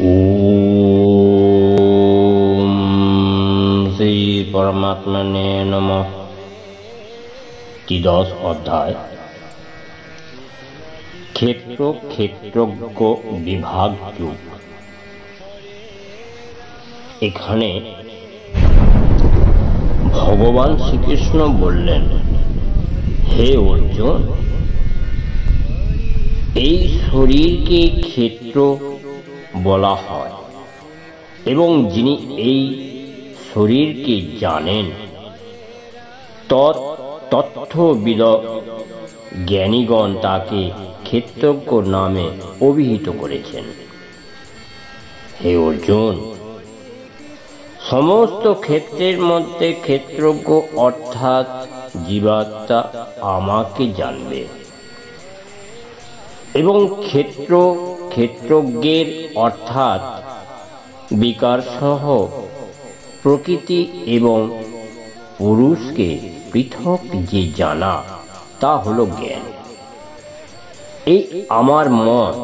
ओम श्री परमात्मने नमः। 10 অধ্যায় ক্ষেত্র ক্ষেত্রজ্ঞ বিভাগ যুগ। এখানে ভগবান শ্রীকৃষ্ণ বললেন, হে অর্জুন, এই শরীরকে ক্ষেত্র বলা হয় এবং যিনি এই শরীরকে জানেন তথ্যবিদ জ্ঞানীগণ তাকে ক্ষেত্রজ্ঞ নামে অভিহিত করেছেন। হে অর্জুন, সমস্ত ক্ষেত্রের মধ্যে ক্ষেত্রজ্ঞ অর্থাৎ জীবাত্মা আমাকে জানবে এবং ক্ষেত্রজ্ঞের অর্থাৎ বিকার সহ প্রকৃতি এবং পুরুষকে পৃথক যে জানা তা হলো জ্ঞান। এই আমার মত।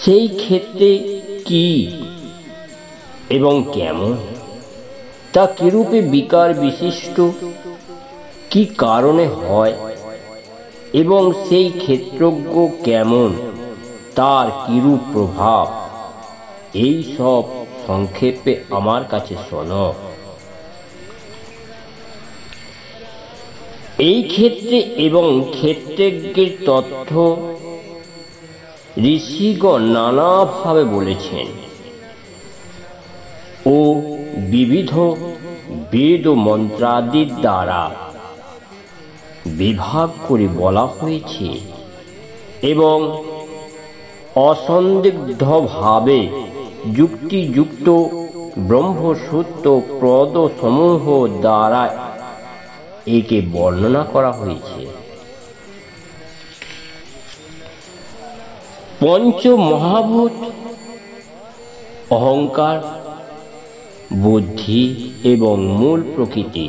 সেই ক্ষেত্রে কি এবং কেমন, তা কিরূপে বিকার বিশিষ্ট, কি কারণে হয় এবং সেই ক্ষেত্রজ্ঞ কেমন, তার কিরূপ প্রভাব, এই সব সংক্ষেপে আমার কাছে শোনো। এই ক্ষেত্রে এবং ক্ষেত্রজ্ঞের তথ্য ঋষিগণ নানাভাবে বলেছেন ও বিবিধ বেদ ও মন্ত্রাদির দ্বারা বিভাগ করে বলা হয়েছে এবং অসন্দিগ্ধভাবে যুক্তিযুক্ত ব্রহ্মসূত্র পদ সমূহ দ্বারা একে বর্ণনা করা হয়েছে। পঞ্চ মহাভূত অহংকার, বুদ্ধি এবং মূল প্রকৃতি,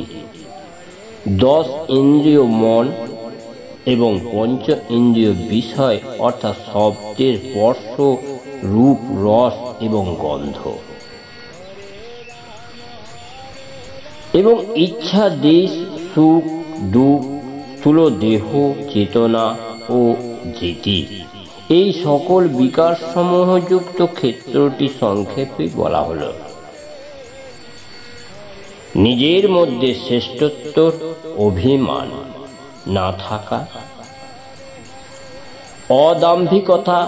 10 ইন্দ্রিয় মন এবং পঞ্চ ইন্দ্রিয় বিষয় অর্থাৎ শব্দের স্পর্শ, রূপ, রস এবং গন্ধ এবং ইচ্ছা, দেশ, সুখ, দুঃখ, স্থূল দেহ, চেতনা ও ধৃতি, এই সকল বিকার সমূহযুক্ত ক্ষেত্রটি সংক্ষেপে বলা হল। নিজের মধ্যে শ্রেষ্ঠত্বর অভিমান না থাকা, অদাম্ভিকতা,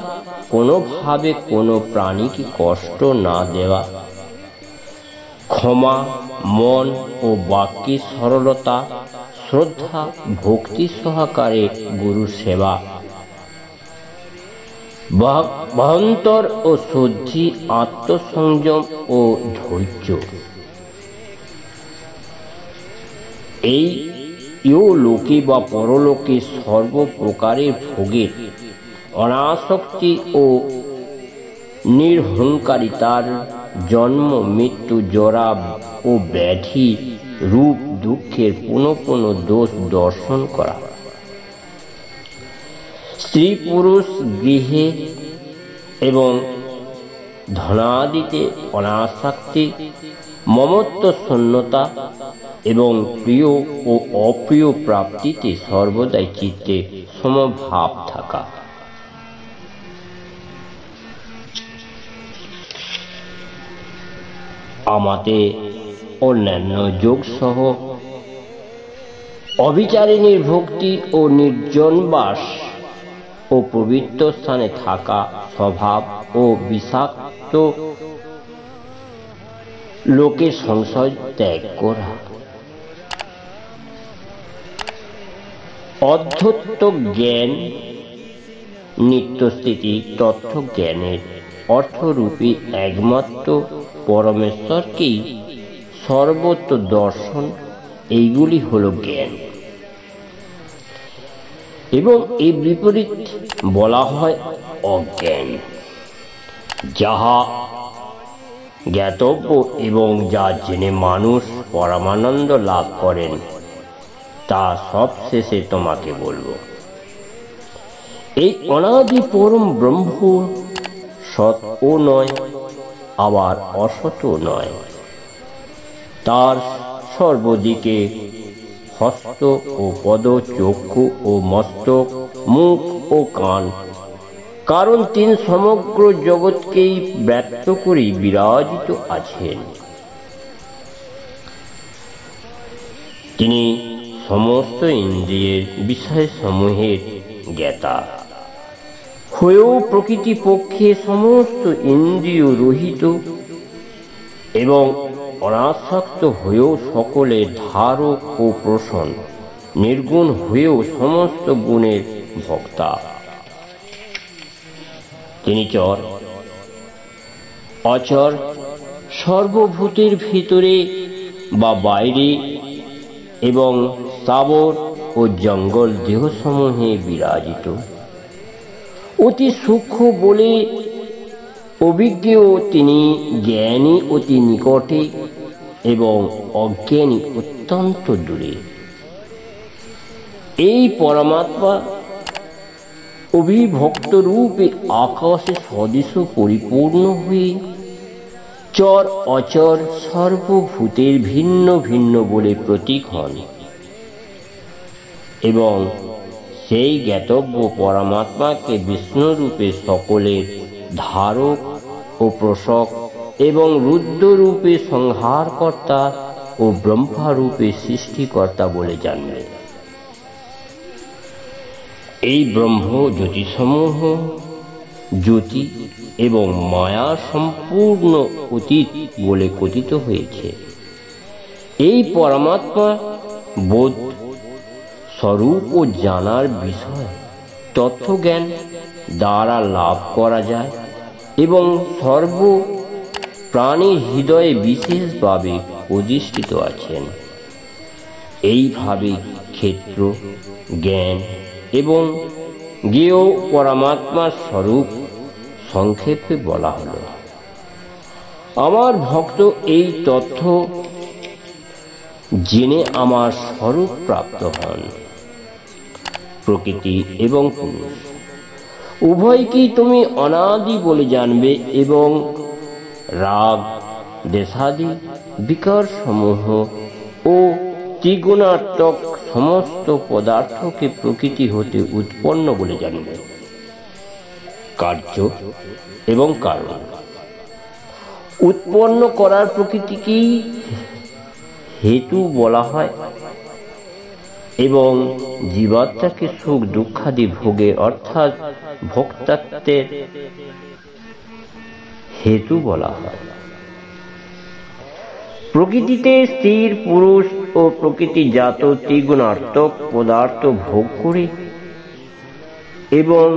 কোনোভাবে কোনো প্রাণীকে কষ্ট না দেওয়া, ক্ষমা, মন ও বাক্যের সরলতা, শ্রদ্ধা, ভক্তি সহকারে গুরু সেবা, ভাবান্তর ও শুদ্ধি, আত্মসংযম ও ধৈর্য, এই ইহলোকে বা পরলোকে সর্বপ্রকারের ভোগের অনাসক্তি ও নিরহংকারিতার, জন্ম, মৃত্যু, জরা ও ব্যাধি রূপ দুঃখের পুনঃ পুনঃ দোষ দর্শন করা, স্ত্রী পুরুষ, গৃহে এবং ধনাদিতে অনাসক্তি, মমত্ব শূন্যতা এবং প্রিয় ও অপ্রিয় প্রাপ্তিতে সর্বদাই চিত্তে সমভাব থাকা। আমাদের অন্যান্য যোগ সহ অবিচারিণীর ভক্তি ও নির্জনবাস ও পবিত্র স্থানে থাকা, স্বভাব ও বিষাক্ত লোকের সংশয় ত্যাগ করা, অধ্যত্ত জ্ঞান, নিত্যস্থিতি তথ্য জ্ঞানের অর্থরূপী একমাত্র পরমেশ্বরকেই সর্বত্র দর্শন, এইগুলি হল জ্ঞান। এবং এই বিপরীত বলা হয় অজ্ঞান, যাহা জ্ঞাতব্য এবং যা জেনে মানুষ পরমানন্দ লাভ করেন, তা সব শেষে তোমাকে বলবো। এই অনাদি পরম ব্রহ্ম সৎও নয়, আবার অসৎও নয়। তার সর্বদিকে হস্ত ও পদ, চক্ষু ও মস্তক, মুখ ও কান, কারণ তিনি সমগ্র জগৎকেই ব্যক্ত করে বিরাজিত আছেন। তিনি সমস্ত ইন্দ্রিয়ের বিষয়সমূহের জ্ঞাতা হয়েও প্রকৃতিপক্ষে সমস্ত ইন্দ্রিয় রহিত এবং অনাসক্ত হয়েও সকলের ধারক ও পোষণ, নির্গুণ হয়েও সমস্ত গুণের ভোক্তা। তিনি চর অচর সর্বভূতের ভিতরে বা বাইরে এবং স্থাবর ও জঙ্গল দেহসমূহে বিরাজিত। অতি সূক্ষ্ম বলে অভিজ্ঞ তিনি, জ্ঞানী অতি নিকটে এবং অজ্ঞানী অত্যন্ত দূরে। এই পরমাত্মা অবিভক্ত রূপে আকাশে সদৃশ পরিপূর্ণ হয়ে চর অচর সর্বভূতের ভিন্ন ভিন্ন বলে প্রতীক হন এবং সেই জ্ঞাতব্য পরমাত্মাকে বিষ্ণু রূপে সকলের ধারক ও পোষক এবং রুদ্র রূপে সংহারকর্তা ও ব্রহ্মা রূপে সৃষ্টিকর্তা বলে জানবে। এই ব্রহ্ম জ্যোতিসমূহ জ্যোতি এবং মায়া সম্পূর্ণ অতীত বলে কথিত হয়েছে। এই পরমাত্মা বোধ স্বরূপ ও জানার বিষয় তত্ত্বজ্ঞান দ্বারা লাভ করা যায় এবং সর্ব প্রাণীর হৃদয়ে বিশেষভাবে অধিষ্ঠিত আছেন। এইভাবে ক্ষেত্র জ্ঞান এবং জ্ঞেয় পরমাত্মার স্বরূপ সংক্ষেপে বলা হল। আমার ভক্ত এই তথ্য জেনে আমার স্বরূপ প্রাপ্ত হন। প্রকৃতি এবং পুরুষ উভয়কেই তুমি অনাদি বলে জানবে এবং রাগ দেশাদি বিকার সমূহ ও ত্রিগুণাত্মক সমস্ত পদার্থকে প্রকৃতি হতে উৎপন্ন বলে জানবে। কার্য এবং কারণ উৎপন্ন করার প্রকৃতিকেই হেতু বলা হয় এবং জীবাত্মাকে সুখ দুঃখাদি ভোগে অর্থাৎ ভোক্তাত্বের হেতু বলা হয়। প্রকৃতিতে স্থির পুরুষ ও প্রকৃতিজাত ত্রিগুণাত্মক পদার্থ ভোগ করে এবং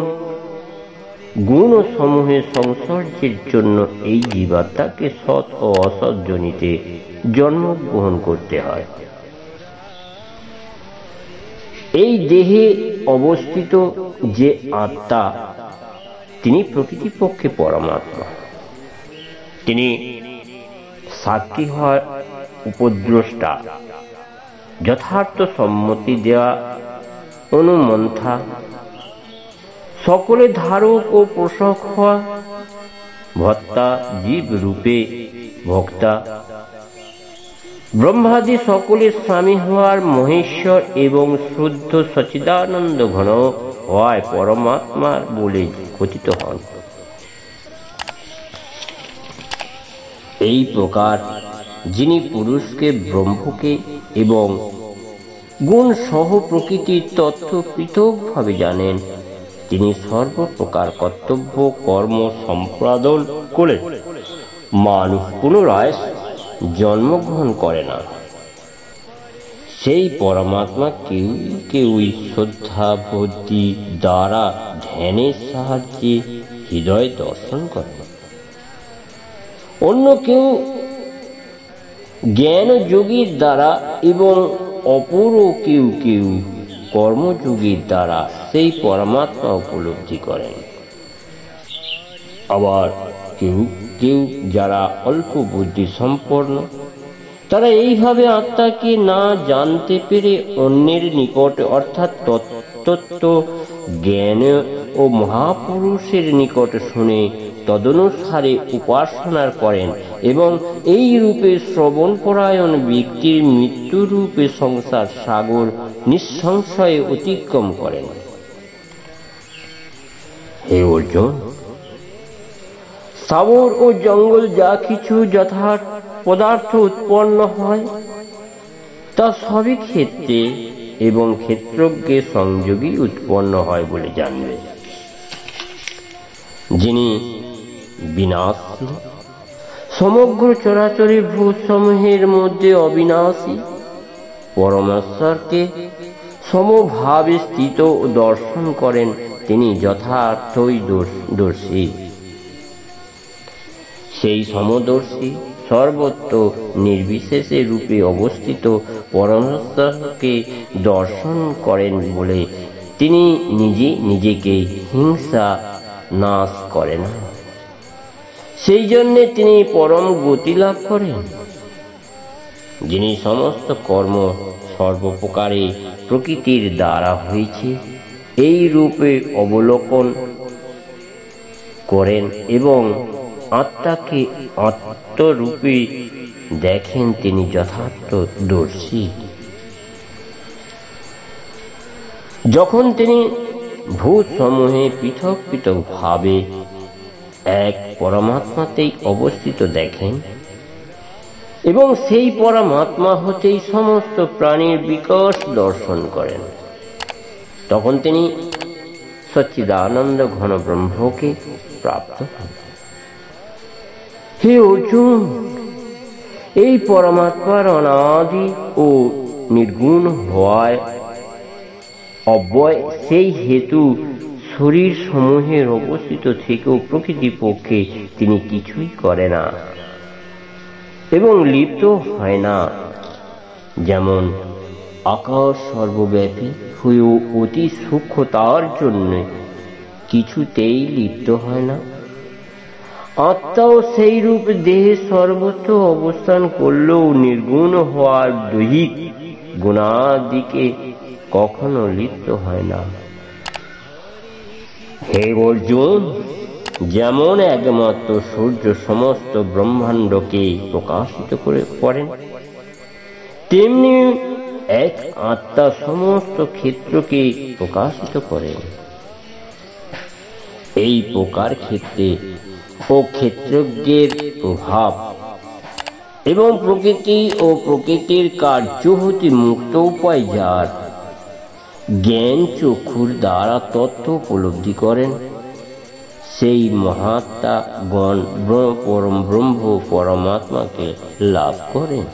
গুণ সমূহের সংসর্গের জন্য এই জীবাত্মাকে সৎ ও অসৎ যোনিতে জন্মগ্রহণ করতে হয়। এই দেহে অবস্থিত যে আত্মা তিনি প্রকৃতিপক্ষে পরমাত্মা। তিনি সাক্ষী হওয়ার উপদ্রষ্টা, যথার্থ সম্মতি দেওয়া অনুমন্থা, সকলে ধারক ও পোষক হওয়া, ভোক্তা জীব রূপে ভোক্তা, ব্রহ্মাদি সকলের স্বামী হওয়ার মহেশ্বর এবং শুদ্ধ সচিদানন্দ ঘন হওয়ায় পরমাত্মা বলে কথিত হন। এই প্রকার যিনি পুরুষকে ব্রহ্মকে এবং গুণ সহ প্রকৃতির তথ্য পৃথকভাবে জানেন, তিনি সর্বপ্রকার কর্তব্য কর্ম সম্পাদন করে মানুষ পুনরায় জন্মগ্রহণ করে না। সেই পরমাত্মা কেউই শ্রদ্ধা ভক্তি দ্বারা ধ্যানের সাহায্যে হৃদয় দর্শন করে। অন্য কেউ জ্ঞান যোগীর দ্বারা এবং অপর কেউ কেউ কর্মযোগীর দ্বারা সেই পরমাত্মা উপলব্ধি করেন। আবার কেউ কেউ যারা অল্প বুদ্ধি সম্পন্ন, তারা এইভাবে আত্মাকে না জানতে পেরে অন্যের নিকট অর্থাৎ তত্ত্ব জ্ঞান ও মহাপুরুষের নিকট শুনে তদনুসারে উপাসনা করেন এবং এই রূপে শ্রবণপরায়ণ ব্যক্তির মৃত্যুরূপে সংসার সাগর নিঃসংশয়ে অতিক্রম করেন। হে অর্জুন, স্থাবর ও জঙ্গল যা কিছু যথার্থ পদার্থ উৎপন্ন হয় তা সবই ক্ষেত্রে এবং ক্ষেত্রজ্ঞে সংযোগী উৎপন্ন হয় বলে জানবে। যিনি বিনাশী, সমগ্র চরাচরী ভূতসমূহের মধ্যে অবিনাশী পরমেশ্বরকে সমভাবে স্থিত ও দর্শন করেন, তিনি যথার্থই দর্শী। সেই সমদর্শী সর্বত্র নির্বিশেষে রূপে অবস্থিত পরমেশ্বরকে দর্শন করেন বলে তিনি নিজে নিজেকে হিংসা নাশ করেন না। সেই জন্যে তিনি পরম গতি লাভ করেন। যিনি সমস্ত কর্ম সর্বপ্রকারে প্রকৃতির দ্বারা হয়েছে এই রূপে অবলোকন করেন এবং আত্মাকে আত্মরূপে দেখেন, তিনি যথার্থ দর্শী। যখন তিনি ভূত সমূহে পৃথক পৃথক ভাবে এক পরমাত্মাতেই অবস্থিত দেখেন এবং সেই পরমাত্মা হতেই সমস্ত প্রাণীর বিকাশ দর্শন করেন, তখন তিনি সচ্চিদানন্দ ঘন ব্রহ্মকে প্রাপ্ত হন। হে অর্জুন, এই পরমাত্মার অনাদি ও নির্গুণ হওয়ায় অব্যয়, সেই হেতু শরীর সমূহের অবস্থিত থেকেও প্রকৃতি পক্ষে তিনি কিছুই করে না এবং লিপ্ত হয় না। যেমন আকাশ সর্বব্যাপী হয়েও অতি সূক্ষ্মতার জন্য কিছুতেই লিপ্ত হয় না, আত্মাও সেই রূপ দেহে সর্বত্র অবস্থান করলেও নির্গুণ হওয়ার দৈহিক গুণাদিকে কখনো লিপ্ত হয় না। হে অর্জুন, যেমন একমাত্র সূর্য সমস্ত ব্রহ্মাণ্ডকে প্রকাশিত করেন, তেমনি এক আত্মা সমস্ত ক্ষেত্রকে প্রকাশিত করেন। এই প্রকার ক্ষেত্রে ও ক্ষেত্রজ্ঞের প্রভাব এবং প্রকৃতি ও প্রকৃতির কার্য হতে মুক্ত উপায় যার জ্ঞান চক্ষুর দ্বারা তত্ত্ব উপলব্ধি করেন, সেই মহাত্মা গণ পরম ব্রহ্ম পরমাত্মাকে লাভ করেন।